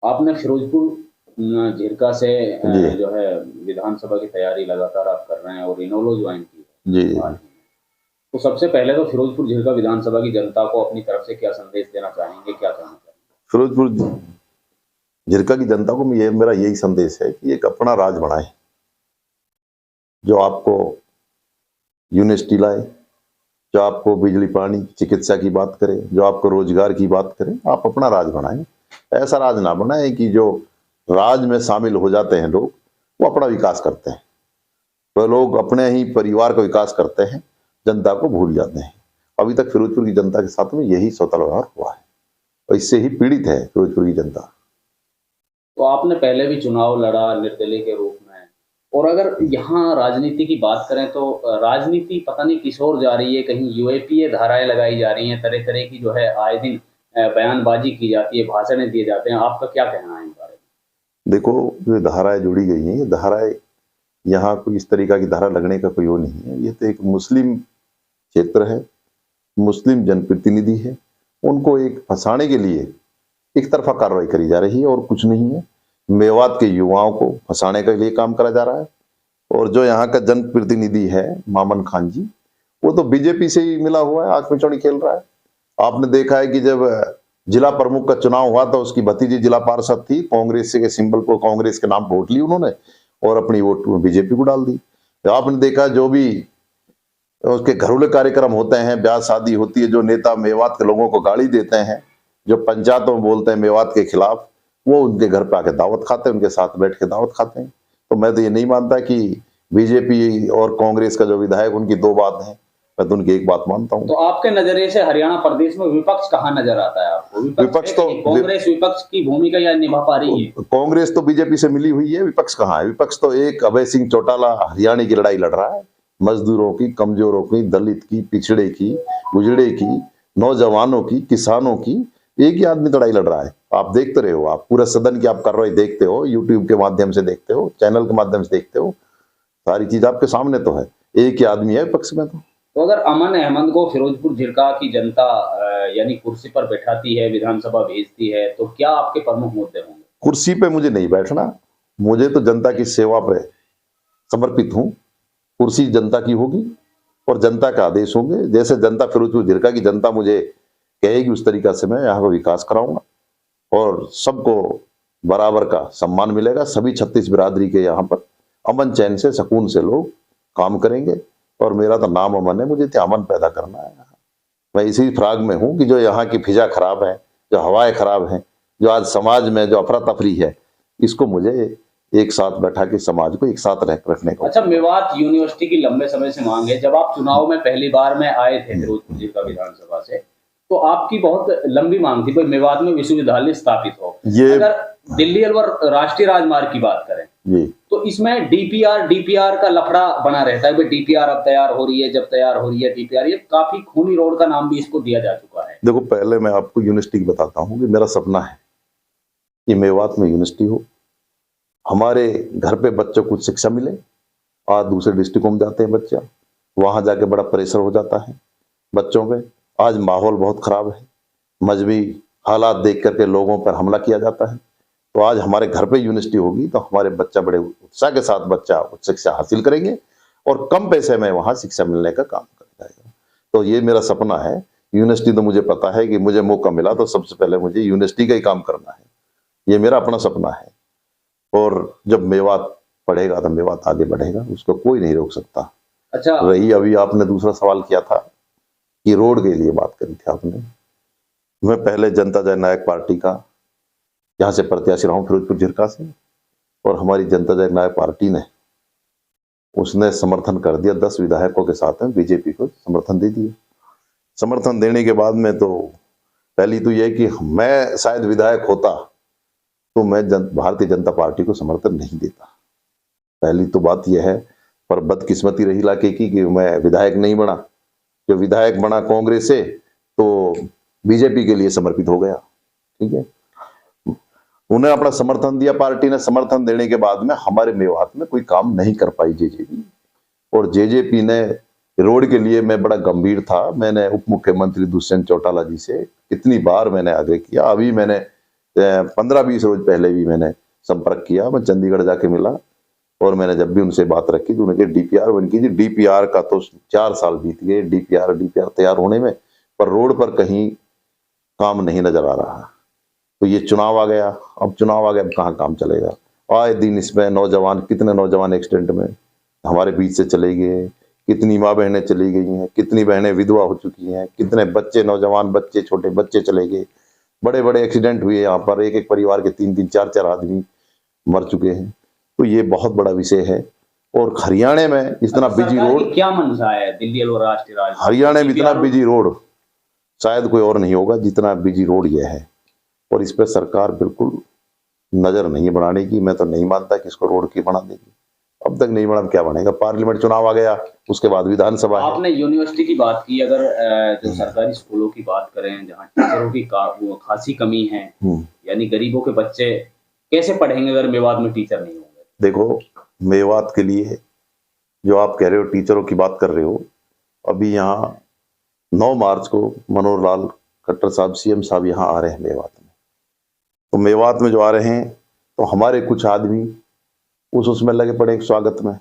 आपने फिरोजपुर झिरका से जी जो है विधानसभा की तैयारी लगातार आप कर रहे हैं और इनेलो ज्वाइन की जी है जी। हाल ही में। तो सबसे पहले तो फिरोजपुर झिरका विधानसभा की जनता को अपनी तरफ से क्या संदेश देना चाहेंगे, क्या कहना चाहेंगे? फिरोजपुर झिरका की जनता को ये मेरा यही संदेश है कि एक अपना राज बनाए, जो आपको यूनिवर्सिटी लाए, जो आपको बिजली पानी चिकित्सा की बात करे, जो आपको रोजगार की बात करे। आप अपना राज बनाएं। ऐसा राज ना बनाए कि जो राज में शामिल हो जाते हैं लोग, वो अपना विकास करते हैं। वो लोग अपने ही परिवार का विकास करते हैं, जनता को भूल जाते हैं। अभी तक फिरोजपुर की जनता के साथ में यही सौतल व्यवहार हुआ है और इससे ही पीड़ित है फिरोजपुर की जनता। तो आपने पहले भी चुनाव लड़ा निर्दलीय के रूप में, और अगर यहाँ राजनीति की बात करें तो राजनीति पता नहीं किस ओर जा रही है। कहीं यूएपीए धाराएं लगाई जा रही हैं, तरह तरह की जो है आए दिन बयानबाजी की जाती है, भाषण दिए जाते हैं। आपका क्या कहना है इन बारे देखो, जो धाराएं जुड़ी गई हैं, ये धाराएं यहाँ कोई इस तरीका की धारा लगने का कोई वो नहीं है। ये तो एक मुस्लिम क्षेत्र है, मुस्लिम जनप्रतिनिधि है, उनको एक फंसाने के लिए एक तरफा कार्रवाई करी जा रही है और कुछ नहीं है। मेवात के युवाओं को फंसाने के लिए काम करा जा रहा है। और जो यहाँ का जनप्रतिनिधि है मामन खान जी, वो तो बीजेपी से ही मिला हुआ है, आंख मिचौनी खेल रहा है। आपने देखा है कि जब जिला प्रमुख का चुनाव हुआ तो उसकी भतीजी जिला पार्षद थी, कांग्रेस के सिंबल को, कांग्रेस के नाम वोट ली उन्होंने और अपनी वोट बीजेपी को डाल दी। तो आपने देखा जो भी उसके घरेलू कार्यक्रम होते हैं, ब्याह शादी होती है, जो नेता मेवात के लोगों को गाली देते हैं, जो पंचायतों में बोलते हैं मेवात के खिलाफ, वो उनके घर पे आके दावत खाते हैं, उनके साथ बैठ के दावत खाते हैं। तो मैं तो ये नहीं मानता कि बीजेपी और कांग्रेस का जो विधायक, उनकी दो बात है। मैं तो उनकी एक बात मानता तो हूँ। आपके नजरिए से हरियाणा प्रदेश में विपक्ष कहाँ नजर आता है आपको? विपक्ष है विपक्ष कि तो नहीं? कांग्रेस विपक्ष की भूमिका या निभा पा रही है? कांग्रेस तो बीजेपी से मिली हुई है, विपक्ष कहाँ है? विपक्ष तो एक अभय सिंह चौटाला हरियाणा की लड़ाई लड़ रहा है, मजदूरों की, कमजोरों की, दलित की, पिछड़े की, गुजड़े की, नौजवानों की, किसानों की। एक ही आदमी लड़ाई लड़ रहा है। आप देखते रहे हो, आप पूरा सदन की आप कार्रवाई देखते हो, यूट्यूब के माध्यम से देखते हो, चैनल के माध्यम से देखते हो, सारी चीज आपके सामने तो है। एक ही आदमी है विपक्ष में। तो अगर अमन अहमद को फिरोजपुर झिरका की जनता यानी कुर्सी पर बैठाती है, विधानसभा भेजती है, तो क्या आपके प्रमुख मुद्दे होंगे? कुर्सी पे मुझे नहीं बैठना, मुझे तो जनता की सेवा पे समर्पित हूँ। कुर्सी जनता की होगी और जनता के आदेश होंगे। जैसे जनता फिरोजपुर झिरका की जनता मुझे कहेगी, उस तरीका से मैं यहाँ का विकास कराऊंगा और सबको बराबर का सम्मान मिलेगा। सभी 36 बिरादरी के यहाँ पर अमन चैन से, सुकून से लोग काम करेंगे। और मेरा तो नाम अमन है, मुझे तो अमन पैदा करना है। मैं इसी फ्राग में हूँ कि जो यहाँ की फिजा खराब है, जो हवाएं खराब हैं, जो आज समाज में जो अफरा तफरी है, इसको मुझे एक साथ बैठा के समाज को एक साथ रखने को। अच्छा, मेवात यूनिवर्सिटी की लंबे समय से मांग है। जब आप चुनाव में पहली बार में आए थे फिरोजपुर झिरका विधानसभा से, तो आपकी बहुत लंबी मांग थी कि मेवात में विश्वविद्यालय स्थापित हो। ये अगर दिल्ली अलवर राष्ट्रीय राजमार्ग की बात करें, जी, तो इसमें डीपीआर का लफड़ा बना रहता है। भाई डीपीआर अब तैयार हो रही है, जब तैयार हो रही है डीपीआर, ये काफी खूनी रोड का नाम भी इसको दिया जा चुका है। देखो, पहले मैं आपको यूनिवर्सिटी की बताता हूँ कि मेरा सपना है कि मेवात में यूनिवर्सिटी हो, हमारे घर पे बच्चों को शिक्षा मिले। आज दूसरे डिस्ट्रिक्टों में जाते हैं बच्चा, वहां जाके बड़ा प्रेशर हो जाता है बच्चों पे। आज माहौल बहुत खराब है, मजहबी हालात देख करके लोगों पर हमला किया जाता है। तो आज हमारे घर पे यूनिवर्सिटी होगी तो हमारे बच्चा बड़े उत्साह के साथ बच्चा उच्च शिक्षा हासिल करेंगे और कम पैसे में वहां शिक्षा मिलने का काम कर जाएगा। तो ये मेरा सपना है। यूनिवर्सिटी तो मुझे पता है कि मुझे मौका मिला तो सबसे पहले मुझे यूनिवर्सिटी का ही काम करना है। ये मेरा अपना सपना है। और जब मेवात पढ़ेगा तो मेवात आगे बढ़ेगा, उसको कोई नहीं रोक सकता। अच्छा, रही अभी आपने दूसरा सवाल किया था कि रोड के लिए बात करी थी आपने। मैं पहले जनता जननायक पार्टी का यहाँ से प्रत्याशी रहा हूँ फिरोजपुर झिरका से, और हमारी जनता जननायक पार्टी ने उसने समर्थन कर दिया। 10 विधायकों के साथ में बीजेपी को समर्थन दे दिया। समर्थन देने के बाद में तो पहली तो यह कि मैं शायद विधायक होता तो मैं भारतीय जनता पार्टी को समर्थन नहीं देता। पहली तो बात यह है। पर बदकिस्मती रही इलाके की कि मैं विधायक नहीं बना। जो विधायक बना कांग्रेस से तो बीजेपी के लिए समर्पित हो गया। ठीक है, उन्हें अपना समर्थन दिया, पार्टी ने समर्थन देने के बाद में हमारे मेवात में कोई काम नहीं कर पाई जेजेपी। और जेजेपी ने रोड के लिए, मैं बड़ा गंभीर था, मैंने उप मुख्यमंत्री दुष्यंत चौटाला जी से कितनी बार मैंने आग्रह किया। अभी मैंने 15-20 रोज पहले भी मैंने संपर्क किया, मैं चंडीगढ़ जाके मिला और मैंने जब भी उनसे बात रखी तो उन्होंने डीपीआर बन कीजिए। डीपीआर का तो 4 साल बीत गए डीपीआर तैयार होने में, पर रोड पर कहीं काम नहीं नजर आ रहा। तो ये चुनाव आ गया, अब कहाँ काम चलेगा। आए दिन इसमें नौजवान, कितने नौजवान एक्सीडेंट में हमारे बीच से चले गए, कितनी माँ बहनें चली गई हैं, कितनी बहनें विधवा हो चुकी हैं, कितने बच्चे, नौजवान बच्चे, छोटे बच्चे चले गए। बड़े बड़े एक्सीडेंट हुए यहाँ पर, एक एक परिवार के 3-3 4-4 आदमी मर चुके हैं। तो ये बहुत बड़ा विषय है। और हरियाणा में इतना बिजी रोड, क्या मंशा है दिल्ली और राष्ट्रीय राजधानी हरियाणा में इतना बिजी रोड शायद कोई और नहीं होगा जितना बिजी रोड ये है। और इस पर सरकार बिल्कुल नजर नहीं बढ़ाने की। मैं तो नहीं मानता कि इसको रोड की बना देगी, अब तक नहीं बना, क्या बनेगा। पार्लियामेंट चुनाव आ गया, उसके बाद विधानसभा है। आपने यूनिवर्सिटी की बात की, अगर जो सरकारी स्कूलों की बात करें जहाँ टीचरों की खासी कमी है, यानी गरीबों के बच्चे कैसे पढ़ेंगे अगर मेवात में टीचर नहीं होंगे। देखो, मेवात के लिए जो आप कह रहे हो, टीचरों की बात कर रहे हो, अभी यहाँ 9 मार्च को मनोहर लाल खट्टर साहब, सीएम साहब यहाँ आ रहे हैं मेवात में। तो मेवात में जो आ रहे हैं तो हमारे कुछ आदमी उसमें लगे पड़े एक स्वागत में।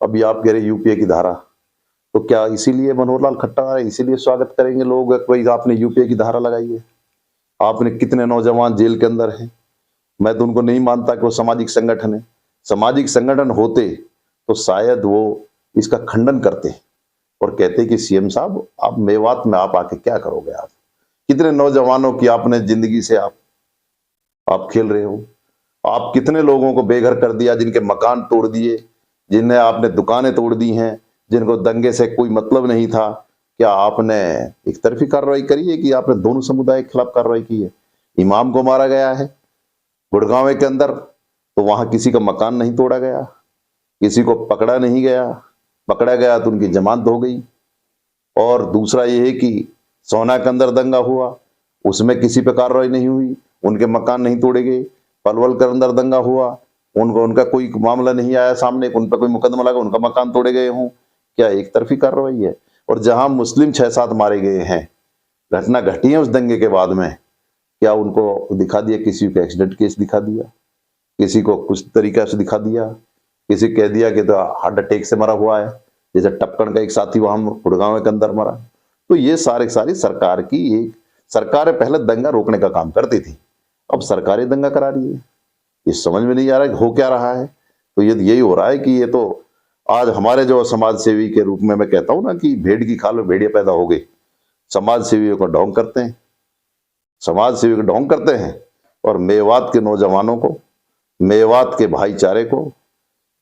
अभी आप कह रहे यूपीए की धारा, तो क्या इसीलिए मनोहर लाल खट्टर आ रहे, इसीलिए स्वागत करेंगे लोग? कोई आपने यूपीए की धारा लगाई है? आपने कितने नौजवान जेल के अंदर हैं। मैं तो उनको नहीं मानता कि वो सामाजिक संगठन है। सामाजिक संगठन होते तो शायद वो इसका खंडन करते और कहते कि सीएम साहब, आप मेवात में आप आके क्या करोगे? आप कितने नौजवानों की आपने जिंदगी से आप खेल रहे हो। आप कितने लोगों को बेघर कर दिया, जिनके मकान तोड़ दिए, जिन्हें आपने दुकानें तोड़ दी हैं, जिनको दंगे से कोई मतलब नहीं था। क्या आपने एक तरफी कार्रवाई करी है कि आपने दोनों समुदाय के खिलाफ कार्रवाई की है? इमाम को मारा गया है गुड़गांव के अंदर, तो वहां किसी का मकान नहीं तोड़ा गया, किसी को पकड़ा नहीं गया, पकड़ा गया तो उनकी जमानत हो गई। और दूसरा ये है कि सोना के अंदर दंगा हुआ, उसमें किसी पे कार्रवाई नहीं हुई, उनके मकान नहीं तोड़े गए। पलवल के अंदर दंगा हुआ, उनका कोई मामला नहीं आया सामने, उन पर कोई मुकदमा लगा, उनका मकान तोड़े गए हों। क्या एक तरफी कार्रवाई है? और जहां मुस्लिम 6-7 मारे गए हैं, घटना घटी है उस दंगे के बाद में, क्या उनको दिखा दिया? किसी को एक्सीडेंट केस दिखा दिया, किसी को कुछ तरीका से दिखा दिया, किसी कह दिया कि तो हार्ट अटैक से मरा हुआ है, जैसे टपकन का एक साथी वहां गुड़गांव के अंदर मरा। तो ये सारी सरकार की एक सरकार पहले दंगा रोकने का काम करती थी, अब सरकारें दंगा करा रही है। ये समझ में नहीं आ रहा है हो क्या रहा है। तो ये यही हो रहा है कि ये तो आज हमारे जो समाज सेवी के रूप में मैं कहता हूं ना कि भेड़ की खाल में भेड़िया पैदा हो गई। समाज सेवियों को ढोंग करते हैं, समाज सेवी को ढोंग करते हैं, और मेवात के नौजवानों को, मेवात के भाईचारे को,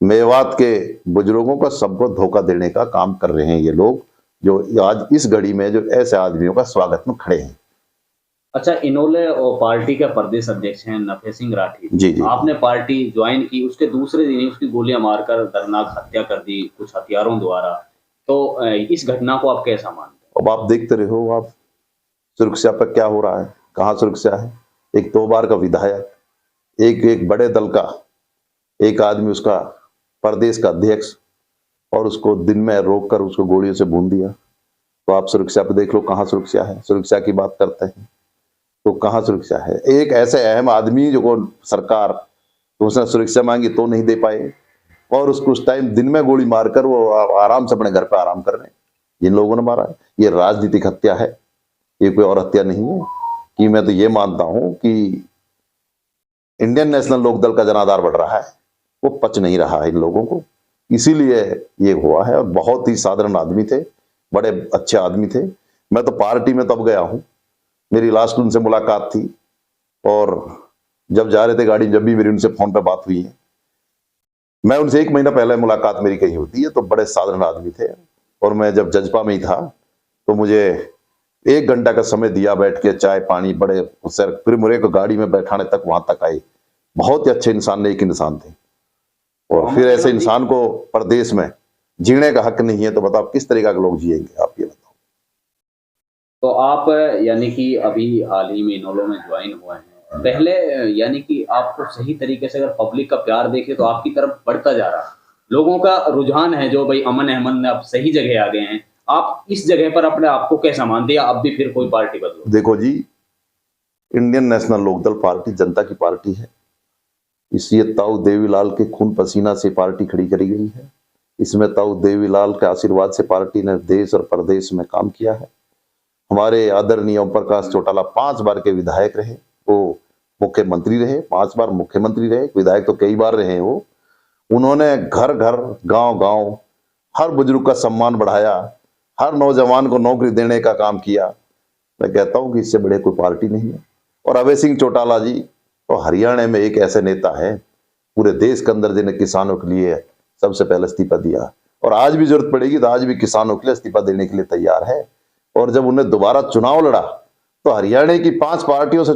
मेवात के बुजुर्गों का सबको धोखा देने का काम कर रहे हैं ये लोग, जो आज इस घड़ी में जो ऐसे आदमियों का स्वागत में खड़े हैं। अच्छा, इनोले और पार्टी के प्रदेश अध्यक्ष हैं नफे सिंह राठी जी जी। आपने पार्टी ज्वाइन की, उसके दूसरे दिन ही उसकी गोलियां मारकर दर्दनाक हत्या कर दी कुछ हथियारों द्वारा। तो इस घटना को आप कैसा मानते हैं? अब आप देखते रहो, आप सुरक्षा पर क्या हो रहा है, कहाँ सुरक्षा है। एक 2 बार का विधायक, एक बड़े दल का एक आदमी, उसका प्रदेश का अध्यक्ष, और उसको दिन में रोककर उसको गोलियों से भून दिया। तो आप सुरक्षा पे देख लो, कहाँ सुरक्षा है। सुरक्षा की बात करते हैं तो कहाँ सुरक्षा है। एक ऐसे अहम आदमी जो को सरकार तो उसने सुरक्षा मांगी तो नहीं दे पाए, और उसको उस टाइम दिन में गोली मारकर वो आराम से अपने घर पे आराम कर रहे हैं। जिन लोगों ने मारा है, ये राजनीतिक हत्या है, ये कोई और हत्या नहीं है। कि मैं तो ये मानता हूं कि इंडियन नेशनल लोकदल का जनाधार बढ़ रहा है, वो पच नहीं रहा है इन लोगों को, इसीलिए ये हुआ है। और बहुत ही साधारण आदमी थे, बड़े अच्छे आदमी थे। मैं तो पार्टी में तब गया हूं, मेरी लास्ट उनसे मुलाकात थी, और जब जा रहे थे गाड़ी, जब भी मेरी उनसे फोन पे बात हुई है, मैं उनसे 1 महीना पहले मुलाकात मेरी कहीं होती है। तो बड़े साधारण आदमी थे, और मैं जब जजपा में ही था तो मुझे 1 घंटा का समय दिया, बैठ के चाय पानी, बड़े सर, फिर मुझे को गाड़ी में बैठाने तक वहां तक आए। बहुत ही अच्छे इंसान, नेक इंसान थे। और फिर ऐसे इंसान को प्रदेश में जीने का हक नहीं है, तो बताओ किस तरीका के लोग जिएंगे, आप ये बताओ। तो आप यानी कि अभी हाल ही में इनोलो में ज्वाइन हुए हैं, पहले यानी कि आपको सही तरीके से अगर पब्लिक का प्यार देखे तो आपकी तरफ बढ़ता जा रहा है, लोगों का रुझान है जो भाई अमन अहमद ने अब सही जगह आ गए हैं। आप इस जगह पर अपने आप को कैसा मानते हैं, अब भी फिर कोई पार्टी बदलो? देखो जी, इंडियन नेशनल लोकदल पार्टी जनता की पार्टी है। इसलिए ताऊ देवीलाल के खून पसीना से पार्टी खड़ी करी गई है। इसमें ताऊ देवीलाल के आशीर्वाद से पार्टी ने देश और प्रदेश में काम किया है। हमारे आदरणीय ओम प्रकाश चौटाला 5 बार के विधायक रहे, वो मुख्यमंत्री रहे, 5 बार मुख्यमंत्री रहे, विधायक तो कई बार रहे वो। उन्होंने घर घर, गांव गांव हर बुजुर्ग का सम्मान बढ़ाया, हर नौजवान को नौकरी देने का काम किया। मैं कहता हूं कि इससे बड़े कोई पार्टी नहीं है। और अभय सिंह चौटाला जी तो हरियाणा में एक ऐसे नेता है पूरे देश के अंदर जिन्हें किसानों के लिए सबसे पहले इस्तीफा दिया, और आज भी जरूरत पड़ेगी तो आज भी किसानों के लिए इस्तीफा देने के लिए तैयार है। और जब उन्हें दोबारा चुनाव लड़ा तो हरियाणा की 5 पार्टियों से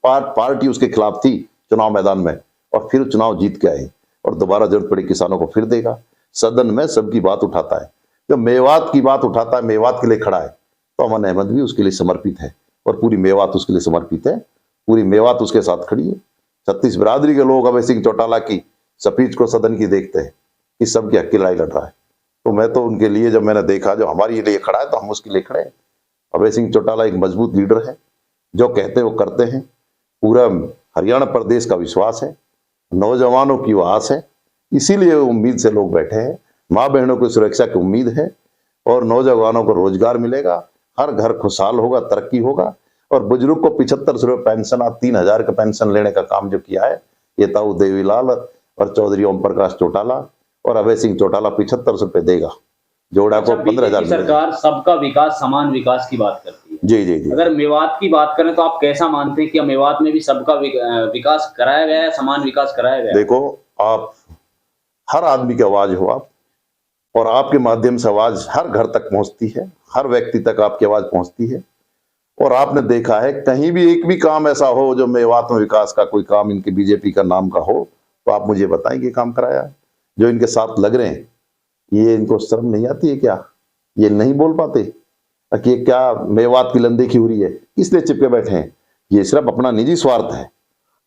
पार्टी उसके खिलाफ थी चुनाव मैदान में, और फिर चुनाव जीत के आए और दोबारा जरूरत पड़ी किसानों को फिर देगा। सदन में सबकी बात उठाता है, जब मेवात की बात उठाता है, मेवात के लिए खड़ा है, तो अमन अहमद भी उसके लिए समर्पित है और पूरी मेवात उसके लिए समर्पित है, पूरी मेवात उसके साथ खड़ी है। 36 बिरादरी के लोग अभय सिंह चौटाला की स्पीच को सदन की देखते हैं कि सबकी हक की लड़ाई लड़ रहा है। तो मैं तो उनके लिए, जब मैंने देखा जो हमारे लिए खड़ा है तो हम उसके लिए खड़े हैं। अभय सिंह चौटाला एक मजबूत लीडर है, जो कहते हैं वो करते हैं। पूरा हरियाणा प्रदेश का विश्वास है, नौजवानों की आस है, इसीलिए उम्मीद से लोग बैठे हैं। माँ बहनों की सुरक्षा की उम्मीद है और नौजवानों को रोजगार मिलेगा, हर घर खुशहाल होगा, तरक्की होगा। और बुजुर्ग को 7500 रुपये पेंशन, आज 3000 का पेंशन लेने का काम जो किया है ये ताऊ देवीलाल और चौधरी ओम प्रकाश चौटाला और अभय सिंह चौटाला 7500 रुपये देगा, जोड़ा को 15,000। सरकार सबका विकास, समान विकास की बात करती है। जी जी जी। अगर मेवात की बात करें तो आप कैसा मानते हैं कि मेवात में भी सबका विकास कराया गया है, समान विकास कराया गया है? देखो, आप हर आदमी की आवाज हो आप, और आपके माध्यम से आवाज हर घर तक पहुंचती है, हर व्यक्ति तक आपकी आवाज पहुंचती है। और आपने देखा है कहीं भी एक भी काम ऐसा हो जो मेवात में विकास का कोई काम इनके बीजेपी का नाम का हो तो आप मुझे बताएं कि काम कराया है। जो इनके साथ लग रहे हैं, ये इनको शर्म नहीं आती है क्या? ये नहीं बोल पाते कि ये क्या मेवात की लंदेखी हो रही है, इसलिए चिपके बैठे हैं? ये सिर्फ अपना निजी स्वार्थ है।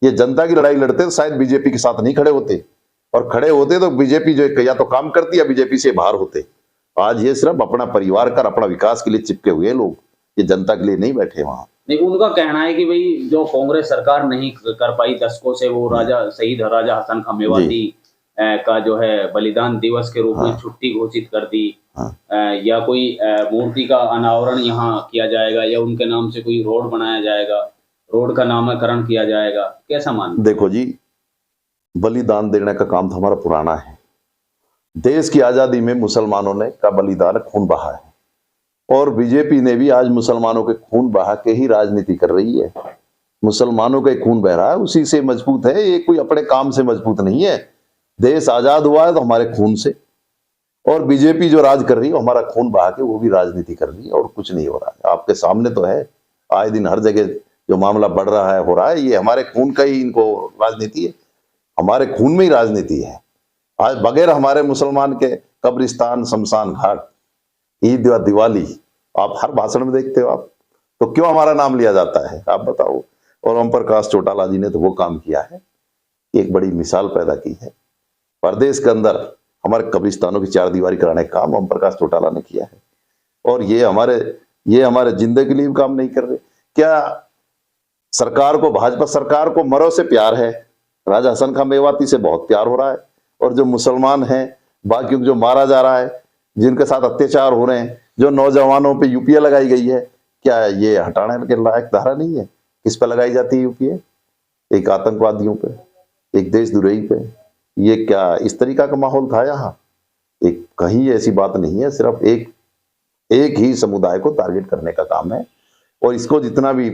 ये जनता की लड़ाई लड़ते तो शायद बीजेपी के साथ नहीं खड़े होते, और खड़े होते तो बीजेपी जो या तो काम करती या बीजेपी से बाहर होते। आज ये सिर्फ अपना परिवार का, अपना विकास के लिए चिपके हुए लोग, ये जनता के लिए नहीं बैठे वहां। नहीं, उनका कहना है कि भाई जो कांग्रेस सरकार नहीं कर पाई दशकों से, वो शहीद राजा हसन खां मेवाती का जो है बलिदान दिवस के रूप में छुट्टी घोषित कर दी, या कोई मूर्ति का अनावरण यहाँ किया जाएगा, या उनके नाम से कोई रोड बनाया जाएगा, रोड का नामकरण किया जाएगा, कैसा मानते? देखो जी, बलिदान देने का काम तो हमारा पुराना है। देश की आजादी में मुसलमानों ने का बलिदान, खून बहा है, और बीजेपी ने भी आज मुसलमानों के खून बहा के ही राजनीति कर रही है। मुसलमानों का खून बह रहा है, उसी से मजबूत है, ये कोई अपने काम से मजबूत नहीं है। देश आजाद हुआ है तो हमारे खून से, और बीजेपी जो राज कर रही है हमारा खून बहा के वो भी राजनीति कर रही है, और कुछ नहीं हो रहा है। आपके सामने तो है, आए दिन हर जगह जो मामला बढ़ रहा है, हो रहा है, ये हमारे खून का ही इनको राजनीति है, हमारे खून में ही राजनीति है। आज बगैर हमारे मुसलमान के कब्रिस्तान, शमशान घाट, ईद व दिवाली आप हर भाषण में देखते हो आप, तो क्यों हमारा नाम लिया जाता है, आप बताओ? और ओम प्रकाश चौटाला जी ने तो वो काम किया है, एक बड़ी मिसाल पैदा की है। प्रदेश के अंदर हमारे कब्रिस्तानों की 4 दीवारी कराने का काम ओम प्रकाश चौटाला ने किया है। और ये हमारे जिंदगी के लिए भी काम नहीं कर रहे क्या? सरकार को, भाजपा सरकार को मरो से प्यार है, राजा हसन खां मेवाती से बहुत प्यार हो रहा है, और जो मुसलमान हैं, बाकी जो मारा जा रहा है, जिनके साथ अत्याचार हो रहे हैं, जो नौजवानों पे यूपीए लगाई गई है, क्या ये हटाने के लायक धारा नहीं है? किस पे लगाई जाती है यूपीए? एक आतंकवादियों पे, एक देशद्रोही पे। ये क्या इस तरीका का माहौल था यहाँ? एक कहीं ऐसी बात नहीं है, सिर्फ एक ही समुदाय को टारगेट करने का काम है, और इसको जितना भी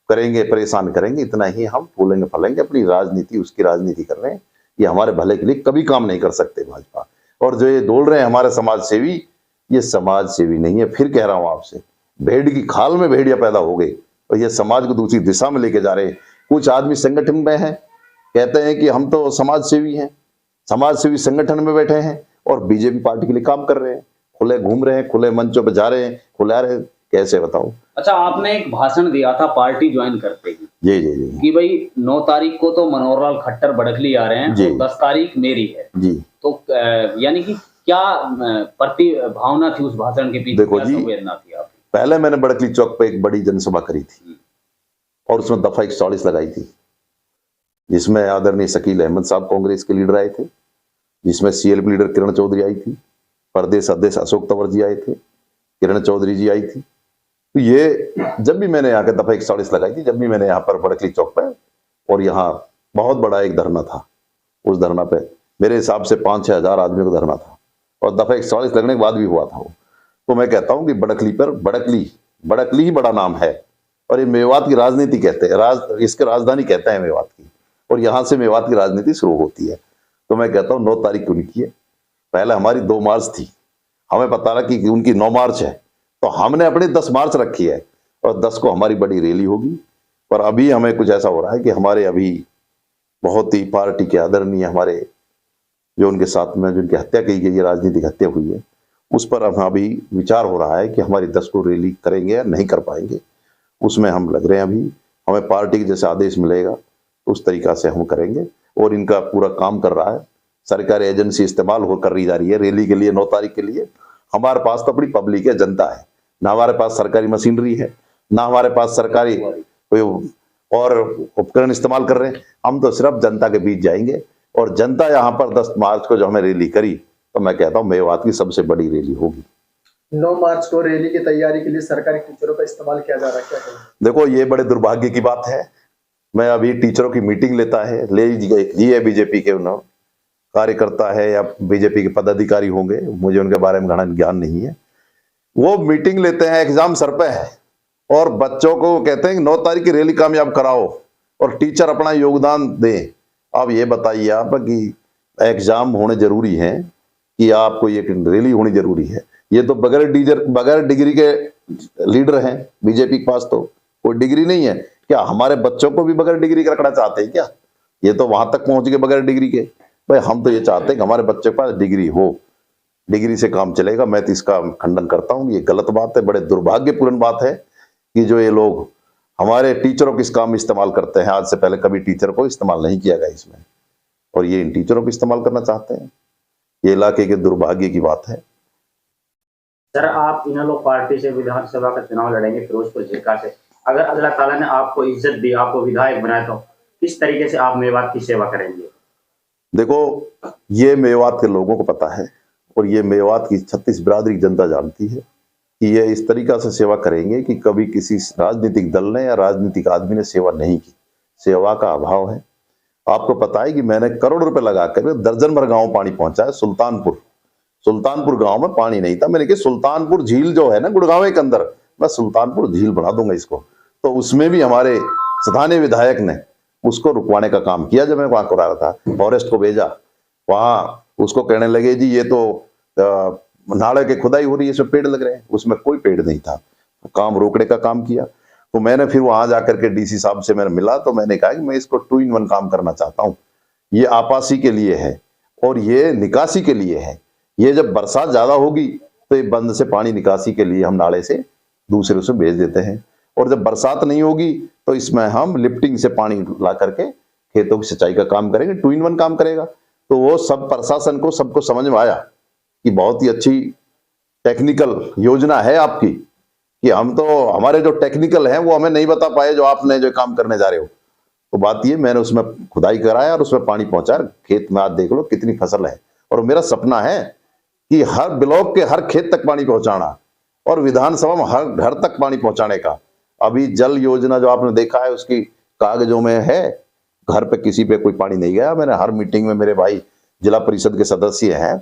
करेंगे, परेशान करेंगे, इतना ही हम फूलेंगे फलेंगे। अपनी राजनीति, उसकी राजनीति कर रहे हैं, ये हमारे भले के लिए कभी काम नहीं कर सकते भाजपा। और जो ये बोल रहे हैं हमारे समाज सेवी, ये समाज सेवी नहीं है। फिर कह रहा हूं आपसे, भेड़ की खाल में भेड़िया पैदा हो गए और ये समाज को दूसरी दिशा में लेके जा रहे हैं। कुछ आदमी संगठन में हैं, कहते हैं कि हम तो समाज सेवी हैं, समाज सेवी संगठन में बैठे हैं और बीजेपी पार्टी के लिए काम कर रहे हैं, खुले घूम रहे हैं, खुले मंचों पर जा रहे हैं, खुले आ रहे हैं, कैसे बताओ? अच्छा, आपने एक भाषण दिया था पार्टी ज्वाइन करते ही, जी जी जी, कि भाई 9 तारीख को तो मनोहरलाल खट्टर बड़कली आ रहे हैं, तो 10 तारीख मेरी है जी। तो यानी कि क्या प्रति भावना थी उस भाषण के पीछे? देखो जी, संवेदना थी आपकी? पहले मैंने बड़कली चौक पे एक बड़ी जनसभा करी थी, और उसमें दफा 41 लगाई थी, जिसमें आदरणीय शकील अहमद साहब कांग्रेस के लीडर आए थे, जिसमें सीएलपी लीडर किरण चौधरी आई थी, प्रदेश अध्यक्ष अशोक तंवर जी आए थे, किरण चौधरी जी आई थी। तो ये जब भी मैंने यहाँ के दफा 41 लगाई थी, जब भी मैंने यहाँ पर बड़कली चौक पर, और यहाँ बहुत बड़ा एक धरना था, उस धरना पे मेरे हिसाब से 5-6 हजार आदमियों का धरना था, और दफा 41 लगने के बाद भी हुआ था वो। तो मैं कहता हूँ कि बड़कली पर बड़कली ही बड़ा नाम है, और ये मेवात की राजनीति कहते हैं, इसके राजधानी कहते हैं मेवात की, और यहाँ से मेवात की राजनीति शुरू होती है। तो मैं कहता हूँ 9 तारीख को उनकी है, पहले हमारी 2 मार्च थी, हमें पता लगा कि उनकी 9 मार्च है, तो हमने अपनी 10 मार्च रखी है, और 10 को हमारी बड़ी रैली होगी। पर अभी हमें कुछ ऐसा हो रहा है कि हमारे अभी बहुत ही पार्टी के आदरणीय हमारे जो उनके साथ में जिनकी हत्या की गई है, राजनीतिक हत्या हुई है, उस पर हम अभी विचार हो रहा है कि हमारी 10 को रैली करेंगे या नहीं कर पाएंगे। उसमें हम लग रहे हैं अभी, हमें पार्टी के जैसे आदेश मिलेगा तो उस तरीका से हम करेंगे, और इनका पूरा काम कर रहा है, सरकारी एजेंसी इस्तेमाल हो कर रही जा रही है रैली के लिए 9 तारीख के लिए। हमारे पास तो अपनी पब्लिक है, जनता है, ना हमारे पास सरकारी मशीनरी है, ना हमारे पास सरकारी कोई और उपकरण इस्तेमाल कर रहे हैं। हम तो सिर्फ जनता के बीच जाएंगे, और जनता यहाँ पर 10 मार्च को जो हमें रैली करी, तो मैं कहता हूँ मेवात की सबसे बड़ी रैली होगी। 9 मार्च को रैली की तैयारी के लिए सरकारी टीचरों का इस्तेमाल किया जा रहा है, क्या कहें? देखो, ये बड़े दुर्भाग्य की बात है। मैं अभी टीचरों की मीटिंग लेता है, लिए बीजेपी के उन्होंने कार्यकर्ता है या बीजेपी के पदाधिकारी होंगे, मुझे उनके बारे में घना ज्ञान नहीं है। वो मीटिंग लेते हैं, एग्जाम सर पे है, और बच्चों को कहते हैं कि 9 तारीख की रैली कामयाब कराओ और टीचर अपना योगदान दें। अब ये बताइए आप कि एग्जाम होने जरूरी है कि आपको ये रैली होनी जरूरी है? ये तो बगैर डिग्री के लीडर हैं बीजेपी के पास, तो कोई डिग्री नहीं है। क्या हमारे बच्चों को भी बगैर डिग्री के रखना चाहते हैं क्या? ये तो वहां तक पहुंच गए बगैर डिग्री के। भाई हम तो ये चाहते हैं कि हमारे बच्चे के पास डिग्री हो, डिग्री से काम चलेगा। मैं तो इसका खंडन करता हूँ, ये गलत बात है, बड़े दुर्भाग्यपूर्ण बात है कि जो ये लोग हमारे टीचरों को इस काम में इस्तेमाल करते हैं। आज से पहले कभी टीचर को इस्तेमाल नहीं किया गया इसमें, और ये इन टीचरों को इस्तेमाल करना चाहते हैं। ये इलाके के दुर्भाग्य की बात है। सर, आप इनेलो पार्टी से विधानसभा का चुनाव लड़ेंगे फिरोजपुर जिला से। अगर अल्लाह ताला ने आपको इज्जत दी, आपको विधायक बनाया, तो किस तरीके से आप मेवात की सेवा करेंगे? देखो, ये मेवात के लोगों को पता है, और ये मेवात की 36 बिरादरी जनता जानती है कि ये इस तरीका से सेवा करेंगे कि कभी किसी राजनीतिक दल ने या राजनीतिक आदमी ने सेवा नहीं की। सेवा का अभाव है। आपको पता है कि मैंने करोड़ रुपए लगाकर दर्जन भर गांव पानी पहुंचाया। सुल्तानपुर गांव में पानी नहीं था, मैंने कहा सुल्तानपुर झील जो है ना गुड़गांव के अंदर, मैं सुल्तानपुर झील बना दूंगा इसको। तो उसमें भी हमारे स्थानीय विधायक ने उसको रुकवाने का काम किया। जब मैं वहां करा रहा था, फॉरेस्ट को भेजा, वहां उसको कहने लगे जी ये तो नाले की खुदाई हो रही है, इसमें पेड़ लग रहे हैं। उसमें कोई पेड़ नहीं था, काम रोकने का काम किया। तो मैंने फिर वहां जाकर के डीसी साहब से मैंने मिला, तो मैंने कहा कि मैं इसको 2 in 1 काम करना चाहता हूँ। ये आपासी के लिए है और ये निकासी के लिए है। ये जब बरसात ज्यादा होगी तो ये बंद से पानी निकासी के लिए हम नाले से दूसरे से भेज देते हैं, और जब बरसात नहीं होगी तो इसमें हम लिफ्टिंग से पानी ला करके खेतों की सिंचाई का काम करेंगे। 2 in 1 काम करेगा। तो वो सब प्रशासन को सबको समझ में आया कि बहुत ही अच्छी टेक्निकल योजना है आपकी, कि हम तो हमारे जो टेक्निकल हैं वो हमें नहीं बता पाए जो आपने जो काम करने जा रहे हो। तो बात ये, मैंने उसमें खुदाई कराया और उसमें पानी पहुंचा। खेत में आज देख लो कितनी फसल है, और मेरा सपना है कि हर ब्लॉक के हर खेत तक पानी पहुंचाना, और विधानसभा में हर घर तक पानी पहुंचाने का। अभी जल योजना जो आपने देखा है उसकी कागजों में है, घर पे किसी पे कोई पानी नहीं गया। मैंने हर मीटिंग में, मेरे भाई जिला परिषद के सदस्य हैं,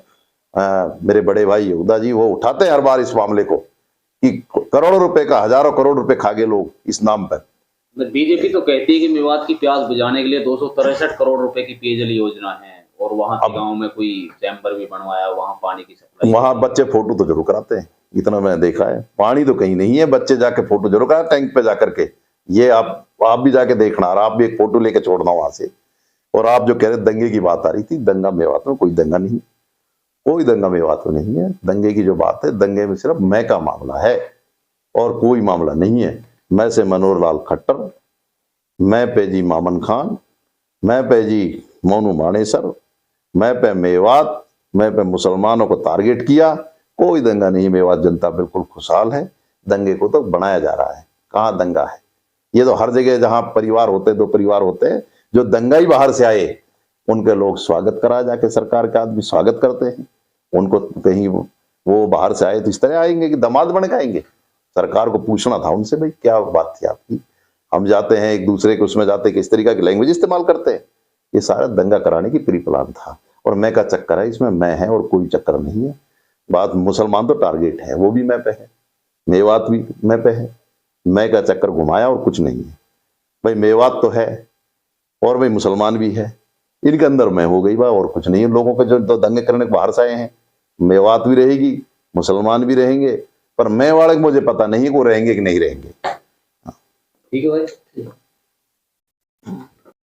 मेरे बड़े भाई यहूदा जी, वो उठाते हैं हर बार इस मामले को कि करोड़ों रुपए का, हजारों करोड़ रुपए खा गए लोग इस नाम पर। बीजेपी तो कहती है कि मेवात की प्यास बुझाने के लिए 263 करोड़ रुपए की पेयजल योजना है, और वहां के गांव में कोई चैम्बर भी बनवाया, वहां पानी की सप्लाई। वहां बच्चे फोटो तो जरूर कराते हैं, इतना मैंने देखा है। पानी तो कहीं नहीं है, बच्चे जाके फोटो जरूर करा टैंक पे जाकर के। ये आप भी जाके देखना, और आप भी एक फोटो लेके छोड़ना वहां से। और आप जो कह रहे दंगे की बात आ रही थी, दंगा मेवात में कोई दंगा नहीं, कोई दंगा मेवात में नहीं है। दंगे की जो बात है, दंगे में सिर्फ मैं का मामला है और कोई मामला नहीं है। मैं से मनोहर लाल खट्टर, मैं पे जी मामन खान, मैं पे जी मोनू मानेसर, मैं पे मेवात, मैं पे मुसलमानों को टारगेट किया। कोई दंगा नहीं, मेवात जनता बिल्कुल खुशहाल है। दंगे को तो बनाया जा रहा है, कहाँ दंगा है। ये तो हर जगह जहां परिवार होते, दो परिवार होते हैं, जो दंगाई बाहर से आए उनके लोग स्वागत करा, जाके सरकार के आदमी स्वागत करते हैं उनको। कहीं वो बाहर से आए तो इस तरह आएंगे कि दामाद बन के आएंगे। सरकार को पूछना था उनसे, भाई क्या बात थी आपकी। हम जाते हैं एक दूसरे के उसमें जाते, किस तरीका की लैंग्वेज इस्तेमाल करते हैं। ये सारा दंगा कराने की प्री प्लान था। और मैं का चक्कर है इसमें, मैं है और कोई चक्कर नहीं है। बात मुसलमान तो टारगेट है, वो भी मैं पे है, मेवात भी मैं पे है। मैं का चक्कर घुमाया और कुछ नहीं है। भाई मेवात तो है और भाई मुसलमान भी है, इनके अंदर मैं हो गई बा, और कुछ नहीं है। लोगों के जो दंगे करने के बाहर से आए हैं, मेवात भी रहेगी, मुसलमान भी रहेंगे, पर मैं वाले मुझे पता नहीं वो रहेंगे कि नहीं रहेंगे। ठीक है भाई।